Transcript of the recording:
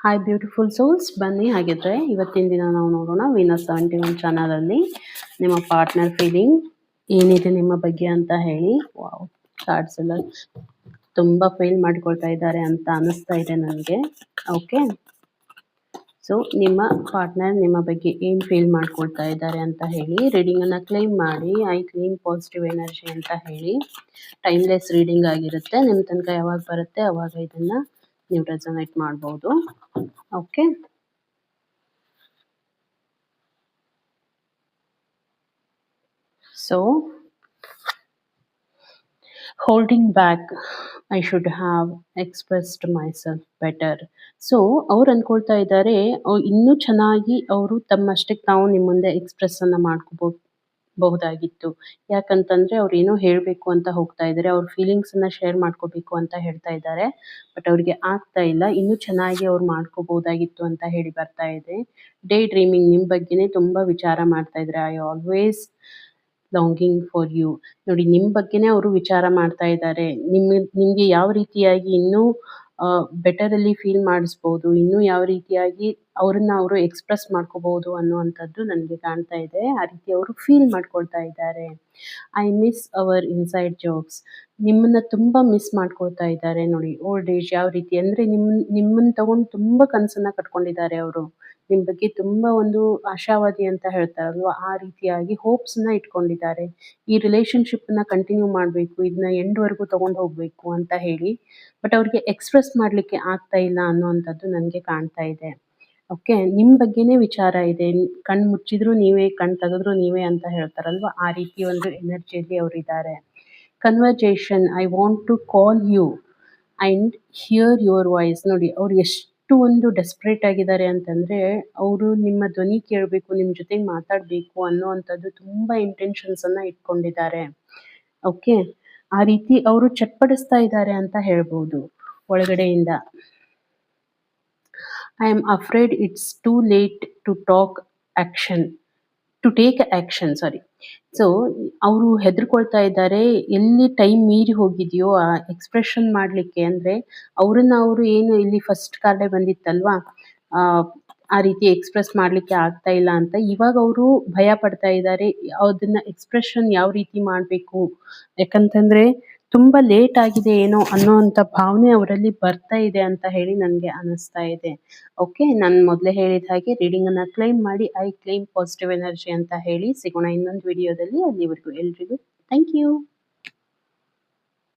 Hi beautiful souls, ಬನ್ನಿ ಹಾಗಿದ್ರೆ ಇವತ್ತಿನ ದಿನ ನಾವು ನೋಡೋಣ ವೀನಸ್ 71 ಚಾನಲಲ್ಲಿ ನಿಮ್ಮ ಪಾರ್ಟ್ನರ್ ಫೀಲಿಂಗ್ ಏನಿದೆ ನಿಮ್ಮ ಬಗ್ಗೆ ಅಂತ ಹೇಳಿ. ವಾವ್, ಕಾರ್ಡ್ಸ್ ಎಲ್ಲ ತುಂಬ ಫೀಲ್ ಮಾಡ್ಕೊಳ್ತಾ ಇದ್ದಾರೆ ಅಂತ ಅನಿಸ್ತಾ ಇದೆ ನನಗೆ. ಓಕೆ, ಸೊ ನಿಮ್ಮ ಪಾರ್ಟ್ನರ್ ನಿಮ್ಮ ಬಗ್ಗೆ ಏನು ಫೀಲ್ ಮಾಡ್ಕೊಳ್ತಾ ಇದ್ದಾರೆ ಅಂತ ಹೇಳಿ ರೀಡಿಂಗನ್ನು ಕ್ಲೈಮ್ ಮಾಡಿ. ಐ ಕ್ಲೈಮ್ ಪಾಸಿಟಿವ್ ಎನರ್ಜಿ ಅಂತ ಹೇಳಿ. ಟೈಮ್ಲೆಸ್ ರೀಡಿಂಗ್ ಆಗಿರುತ್ತೆ. ನಿಮ್ಮ ತನಕ ಯಾವಾಗ ಬರುತ್ತೆ ಅವಾಗ ಇದನ್ನು ನೀವು ರೆಸೊನೇಟ್ ಮಾಡ್ಬೋದು. Okay, so holding back, I should have expressed myself better. So ಅವ್ರು ಅಂದ್ಕೊಳ್ತಾ ಇದ್ದಾರೆ ಇನ್ನೂ ಚೆನ್ನಾಗಿ ಅವರು ತಮ್ಮಷ್ಟಕ್ಕೆ ತಾವು ನಿಮ್ಮ ಮುಂದೆ ಎಕ್ಸ್ಪ್ರೆಸ್ಸನ್ನು ಬಹುದಾಗಿತ್ತು. ಯಾಕಂತಂದರೆ ಅವ್ರು ಏನೋ ಹೇಳಬೇಕು ಅಂತ ಹೋಗ್ತಾ ಇದ್ದಾರೆ, ಅವ್ರ ಫೀಲಿಂಗ್ಸನ್ನು ಶೇರ್ ಮಾಡ್ಕೋಬೇಕು ಅಂತ ಹೇಳ್ತಾ ಇದ್ದಾರೆ. ಬಟ್ ಅವ್ರಿಗೆ ಆಗ್ತಾ ಇಲ್ಲ. ಇನ್ನೂ ಚೆನ್ನಾಗಿ ಅವ್ರು ಮಾಡ್ಕೋಬೋದಾಗಿತ್ತು ಅಂತ ಹೇಳಿ ಬರ್ತಾ ಇದೆ. ಡೇ ಡ್ರೀಮಿಂಗ್, ನಿಮ್ಮ ಬಗ್ಗೆನೇ ತುಂಬ ವಿಚಾರ ಮಾಡ್ತಾ ಇದ್ದಾರೆ. I always longing for you. ನೋಡಿ, ನಿಮ್ಮ ಬಗ್ಗೆನೇ ಅವರು ವಿಚಾರ ಮಾಡ್ತಾ ಇದ್ದಾರೆ. ನಿಮಗೆ ಯಾವ ರೀತಿಯಾಗಿ ಇನ್ನೂ ಬೆಟರಲ್ಲಿ ಫೀಲ್ ಮಾಡಿಸ್ಬೋದು, ಇನ್ನೂ ಯಾವ ರೀತಿಯಾಗಿ ಅವ್ರನ್ನ ಅವರು ಎಕ್ಸ್ಪ್ರೆಸ್ ಮಾಡ್ಕೋಬೋದು ಅನ್ನುವಂಥದ್ದು ನನಗೆ ಕಾಣ್ತಾ ಇದೆ. ಆ ರೀತಿ ಅವರು ಫೀಲ್ ಮಾಡ್ಕೊಳ್ತಾ ಇದ್ದಾರೆ. I miss our inside jokes. ನಿಮ್ಮನ್ನು ತುಂಬ ಮಿಸ್ ಮಾಡ್ಕೊಳ್ತಾ ಇದ್ದಾರೆ. ನೋಡಿ, ಓಲ್ಡ್ ಏಜ್ ಯಾವ ರೀತಿ ಅಂದರೆ ನಿಮ್ಮನ್ನು ತಗೊಂಡು ತುಂಬ ಕನಸನ್ನು ಕಟ್ಕೊಂಡಿದ್ದಾರೆ ಅವರು. ನಿಮ್ಮ ಬಗ್ಗೆ ತುಂಬ ಒಂದು ಆಶಾವಾದಿ ಅಂತ ಹೇಳ್ತಾರಲ್ವ, ಆ ರೀತಿಯಾಗಿ ಹೋಪ್ಸನ್ನ ಇಟ್ಕೊಂಡಿದ್ದಾರೆ. ಈ ರಿಲೇಷನ್ಶಿಪ್ಪನ್ನ ಕಂಟಿನ್ಯೂ ಮಾಡಬೇಕು, ಇದನ್ನ ಎಂಡ್ವರೆಗೂ ತೊಗೊಂಡು ಹೋಗಬೇಕು ಅಂತ ಹೇಳಿ. ಬಟ್ ಅವ್ರಿಗೆ ಎಕ್ಸ್ಪ್ರೆಸ್ ಮಾಡಲಿಕ್ಕೆ ಆಗ್ತಾ ಇಲ್ಲ ಅನ್ನುವಂಥದ್ದು ನನಗೆ ಕಾಣ್ತಾ ಇದೆ. ಓಕೆ, ನಿಮ್ಮ ಬಗ್ಗೆನೇ ವಿಚಾರ ಇದೆ. ಕಣ್ಣು ಮುಚ್ಚಿದ್ರು ನೀವೇ, ಕಣ್ಣು ತೆಗೆದ್ರು ನೀವೇ ಅಂತ ಹೇಳ್ತಾರಲ್ವ, ಆ ರೀತಿ ಒಂದು ಎನರ್ಜಿಯಲ್ಲಿ ಅವರಿದ್ದಾರೆ. Conversation, I want to call you and hear your voice. ನೋಡಿ, ಅವ್ರು ಎಷ್ಟು ಒಂದು ಡೆಸ್ಪರೇಟ್ ಆಗಿದ್ದಾರೆ ಅಂತಂದರೆ, ಅವರು ನಿಮ್ಮ ಧ್ವನಿ ಕೇಳಬೇಕು, ನಿಮ್ಮ ಜೊತೆಗೆ ಮಾತಾಡಬೇಕು ಅನ್ನೋವಂಥದ್ದು ತುಂಬ ಇಂಟೆನ್ಷನ್ಸನ್ನು ಇಟ್ಕೊಂಡಿದ್ದಾರೆ. ಓಕೆ, ಆ ರೀತಿ ಅವರು ಚಟ್ಪಡಿಸ್ತಾ ಇದ್ದಾರೆ ಅಂತ ಹೇಳ್ಬೋದು ಒಳಗಡೆಯಿಂದ. I am afraid it's too late to take action. So ಅವರು ಹೆದರ್ಕೊಳ್ತಾ ಇದ್ದಾರೆ. ಎಲ್ಲಿ ಟೈಮ್ ಮೀರಿ ಹೋಗಿದೆಯೋ ಆ ಎಕ್ಸ್ಪ್ರೆಷನ್ ಮಾಡಲಿಕ್ಕೆ, ಅಂದರೆ ಅವ್ರನ್ನ ಅವರು ಏನು ಇಲ್ಲಿ ಫಸ್ಟ್ ಕಾರ್ಡೇ ಬಂದಿತ್ತಲ್ವಾ, ಆ ರೀತಿ ಎಕ್ಸ್ಪ್ರೆಸ್ ಮಾಡಲಿಕ್ಕೆ ಆಗ್ತಾ ಇಲ್ಲ ಅಂತ ಇವಾಗ ಅವರು ಭಯ ಪಡ್ತಾ ಇದ್ದಾರೆ. ಅದನ್ನು ಎಕ್ಸ್ಪ್ರೆಷನ್ ಯಾವ ರೀತಿ ಮಾಡಬೇಕು, ಯಾಕಂತಂದರೆ ತುಂಬ ಲೇಟ್ ಆಗಿದೆ ಏನೋ ಅನ್ನೋವಂಥ ಭಾವನೆ ಅವರಲ್ಲಿ ಬರ್ತಾ ಇದೆ ಅಂತ ಹೇಳಿ ನನಗೆ ಅನ್ನಿಸ್ತಾ ಇದೆ. ಓಕೆ, ನಾನು ಮೊದಲೇ ಹೇಳಿದ ಹಾಗೆ ರೀಡಿಂಗನ್ನು ಕ್ಲೈಮ್ ಮಾಡಿ. ಐ ಕ್ಲೈಮ್ ಪಾಸಿಟಿವ್ ಎನರ್ಜಿ ಅಂತ ಹೇಳಿ ಸಿಗೋಣ ಇನ್ನೊಂದು ವಿಡಿಯೋದಲ್ಲಿ. ಅಲ್ಲಿವರೆಗೂ ಎಲ್ರಿಗೂ ಥ್ಯಾಂಕ್ ಯು.